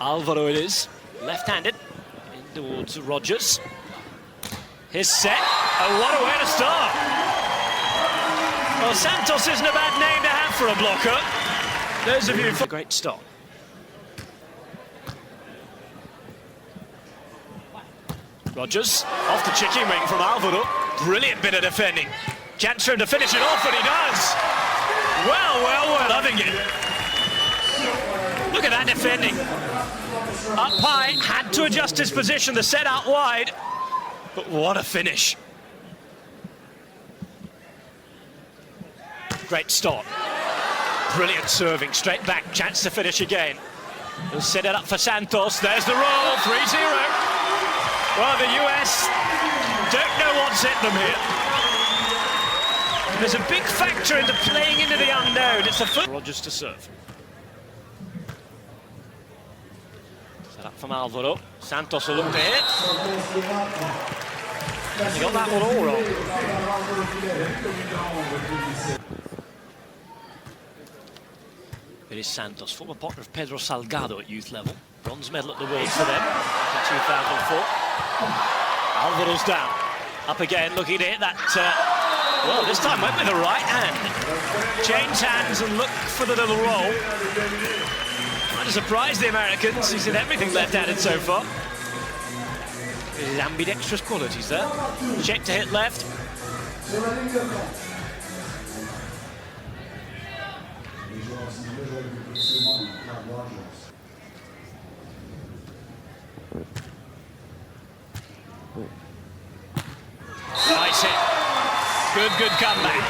Álvaro it is, left-handed, in towards Rogers. His set, oh, what a way to start! Well, Santos isn't a bad name to have for a blocker. Those of you for a great start. Rogers, off the chicken wing from Álvaro. Brilliant bit of defending. Chance for him to finish it off, and he does. Well, loving it. Look at that defending. Up high, had to adjust his position, the set out wide. But what a finish. Great start. Brilliant serving, straight back, chance to finish again. He'll set it up for Santos, there's the roll, 3-0. Well, the US don't know what's hit them here. There's a big factor into playing into the unknown. It's the foot. Rogers to serve. Set up from Álvaro. Santos will look to hit. He got that one all wrong. It is Santos, former partner of Pedro Salgado at youth level. Bronze medal at the Worlds for them in 2004. Álvaro's down. Up again, looking to hit that. Well, this time went with the right hand. Change hands and look for the little roll. Might have surprised the Americans. He's in everything left-handed so far. His ambidextrous qualities there. Check to hit left. Nice hit. Good comeback.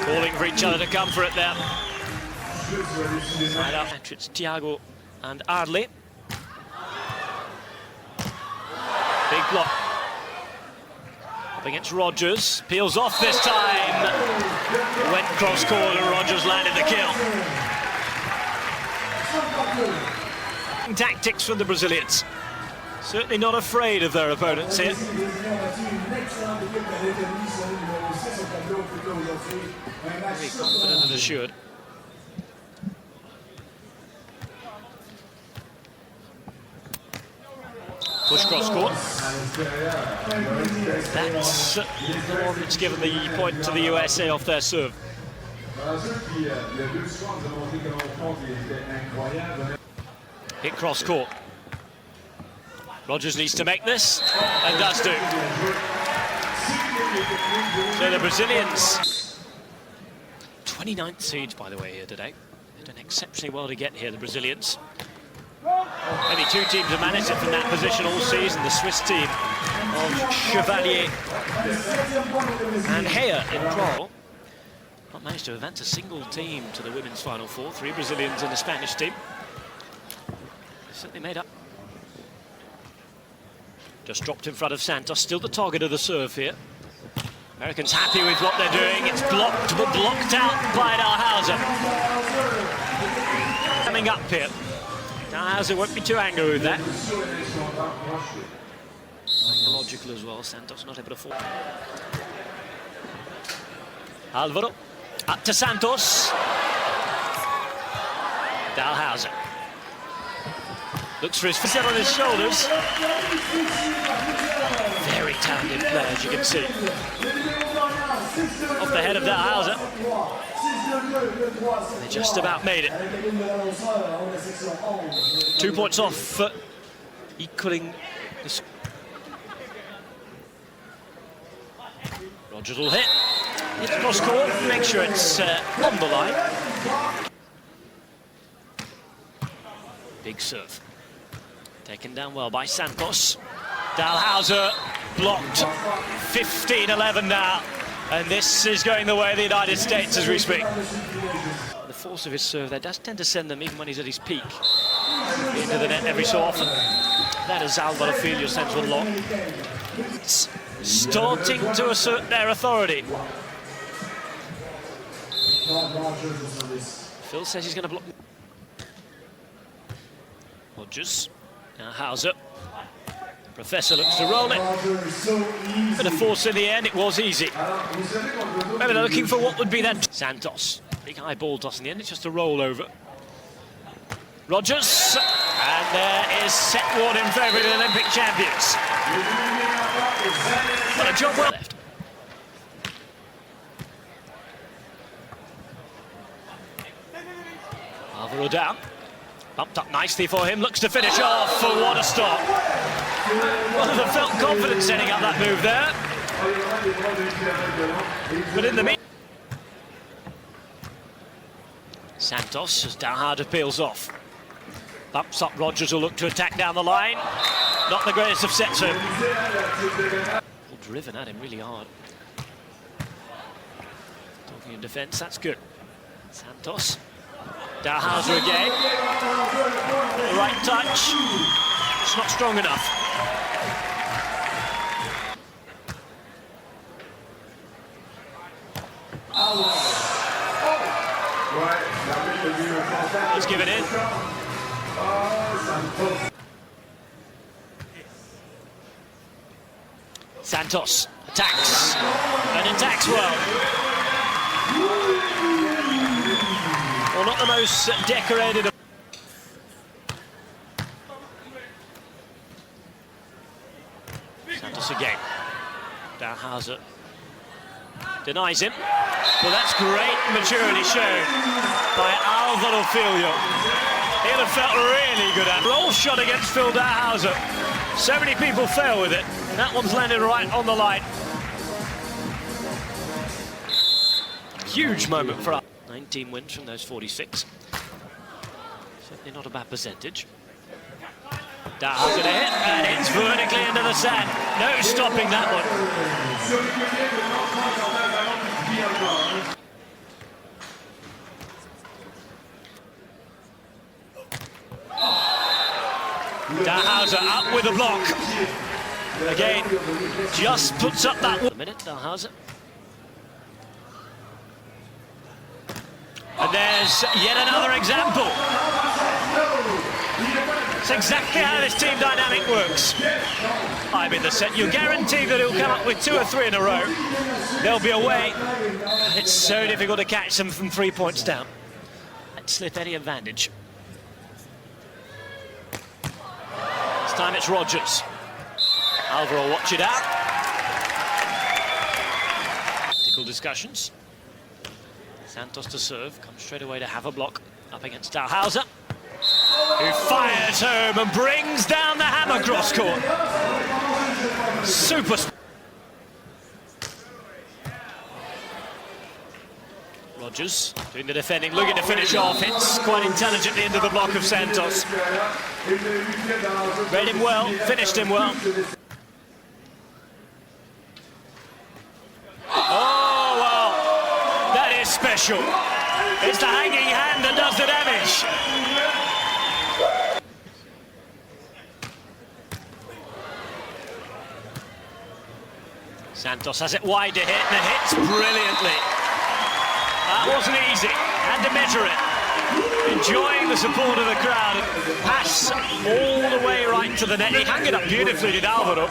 Calling for each other to come for it there. Right up, it's Thiago and Arley. Big block. Up against Rogers. Peels off this time. Went cross court and Rogers landed the kill. Tactics from the Brazilians. Certainly not afraid of their opponents here. Very confident and assured. Push cross court. That's the one that's given the point to the USA off their serve. Hit cross court. Rogers needs to make this, and does do. So the Brazilians, 29th seeds, by the way, here today. They've done exceptionally well to get here, the Brazilians. Only two teams have managed it from that position all season. The Swiss team of Chevalier and Heyer in Pro. Not managed to advance a single team to the women's Final Four. 3 Brazilians in the Spanish team. They certainly made up. Just dropped in front of Santos, still the target of the serve here. Americans happy with what they're doing. It's blocked, but blocked out by Dalhausser. Coming up here. Dalhausser won't be too angry with that. Psychological as well, Santos not able to fall. Álvaro, up to Santos. Dalhausser. Looks for his foot on his shoulders. Very talented player, as you can see. Off the head of Dalhausser. They just about made it. 2 points off, equaling the... Rogers will hit. It's cross court, make sure it's on the line. Big serve. Taken down well by Santos. Dalhausser blocked. 15-11 now. And this is going the way of the United States as we speak. The force of his serve there does tend to send them, even when he's at his peak, into the net every so often. That is Álvaro Filho sends one long. It's starting to assert their authority. Phil says he's going to block. Rogers. Now Hauser. Professor looks to roll it. Bit of force in the end, it was easy. Maybe they're looking for what would be that. Santos, big high ball toss in the end, it's just a roll over. Rogers, and there is set one in favour of the Olympic champions. What a job well left. Álvaro down, bumped up nicely for him, looks to finish off, for what a stop. Well, they felt confident setting up that move there. But in the meantime, Santos, as Dalhausser peels off. Bumps up Rogers, will look to attack down the line. Not the greatest of sets him. Driven at him really hard. Talking in defence, that's good. Santos. Dalhausser again. The right touch. It's not strong enough. Let's give it in. Santos attacks, and attacks well. Well, not the most decorated. Santos again. Dalhausser denies him. Well, that's great maturity shown by Álvaro Filho. He'd have felt really good at roll shot against Phil Dalhausser. So many people fail with it. That one's landed right on the line. Huge moment for us. 19 wins from those 46. Certainly not a bad percentage. Dalhausser to hit, and it's vertically into the sand. No stopping that one. Dalhausser up with a block. Again, just puts up that one. A minute, Dalhausser. And there's yet another example. It's exactly how this team dynamic works. I'm in the set. You're guaranteed that he'll come up with 2 or 3 in a row. They'll be away. It's so difficult to catch them from 3 points down. Let's slip any advantage. This time it's Rogers. Álvaro will watch it out. Tactical discussions. Santos to serve, comes straight away to have a block up against Dalhausser, who fires home and brings down the hammer cross court. Super. Rogers doing the defending, looking to finish off. Hits quite intelligently into the block of Santos. Read him well, finished him well. Oh, well, that is special. It's the hanging hand that does the damage. Santos has it wide to hit, and it hits brilliantly. That wasn't easy, had to measure it. Enjoying the support of the crowd. Pass all the way right to the net. He hung it up beautifully, did Álvaro.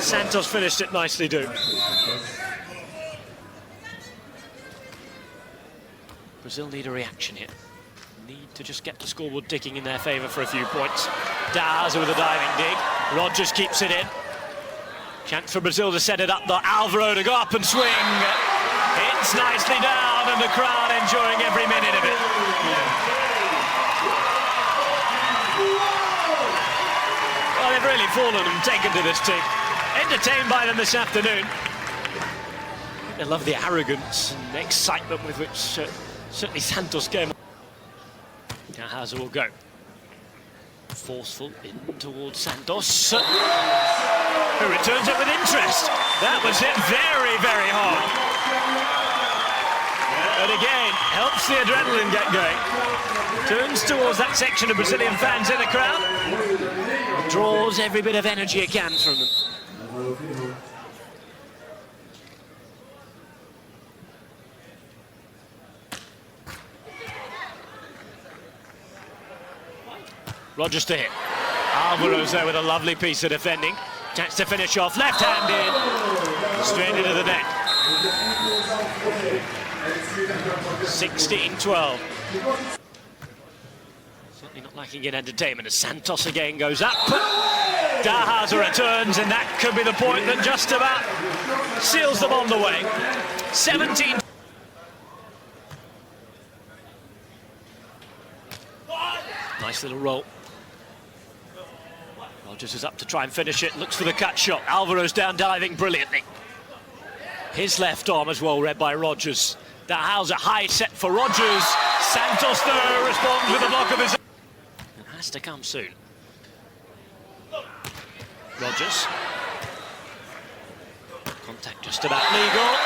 Santos finished it nicely too. Brazil need a reaction here. Need to just get the scoreboard ticking in their favour for a few points. Dalhausser with a diving dig. Rogers keeps it in. Chance for Brazil to set it up, though. Álvaro to go up and swing. Hits nicely down, and the crowd enjoying every minute of it. Well, they've really fallen and taken to this team. Entertained by them this afternoon. They love the arrogance and the excitement with which certainly Santos came. Dalhausser will go. Forceful in towards Santos, who returns it with interest. That was hit very, very hard. But again, helps the adrenaline get going. Turns towards that section of Brazilian fans in the crowd. Draws every bit of energy it can from them. Rogers to hit. Álvaro's there with a lovely piece of defending. Chance to finish off, left-handed, straight into the net. 16-12. Certainly not lacking in entertainment as Santos again goes up. Dalhausser returns, and that could be the point that just about seals them on the way. 17. Nice little roll. Rogers is up to try and finish it, looks for the cut shot. Álvaro's down diving brilliantly. His left arm as well read by Rogers. Dalhausser high set for Rogers. Santos though responds with a block of his own. It has to come soon. Rogers. Contact just about legal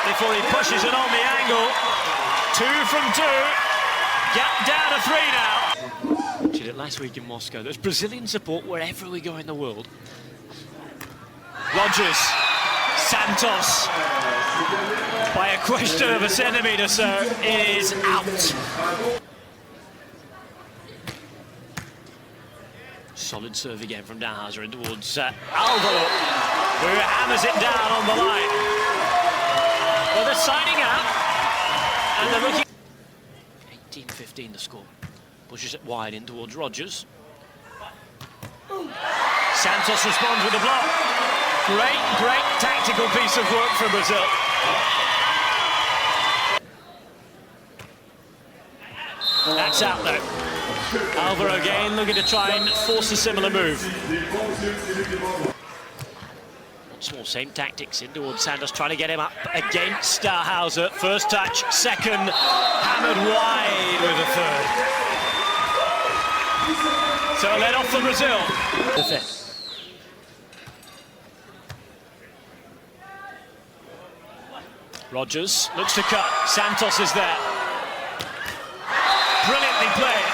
before he pushes it on the angle. 2 from 2. Gap down to 3 now. Did it last week in Moscow. There's Brazilian support wherever we go in the world. Rogers. Santos. By a question of a centimetre, so it is out. Solid serve again from Dalhausser in towards Álvaro, who hammers it down on the line. Well, they're signing out, and they're looking. 18-15 the score. Pushes it wide in towards Rogers. Santos responds with a block. Great tactical piece of work from Brazil. That's out though. Álvaro again looking to try and force a similar move. Once more, same tactics in towards Santos, trying to get him up against Dalhausser. First touch, second, hammered wide with a third. So a let off for Brazil. Rogers looks to cut. Santos is there. Brilliantly played.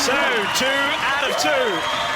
So 2 out of 2.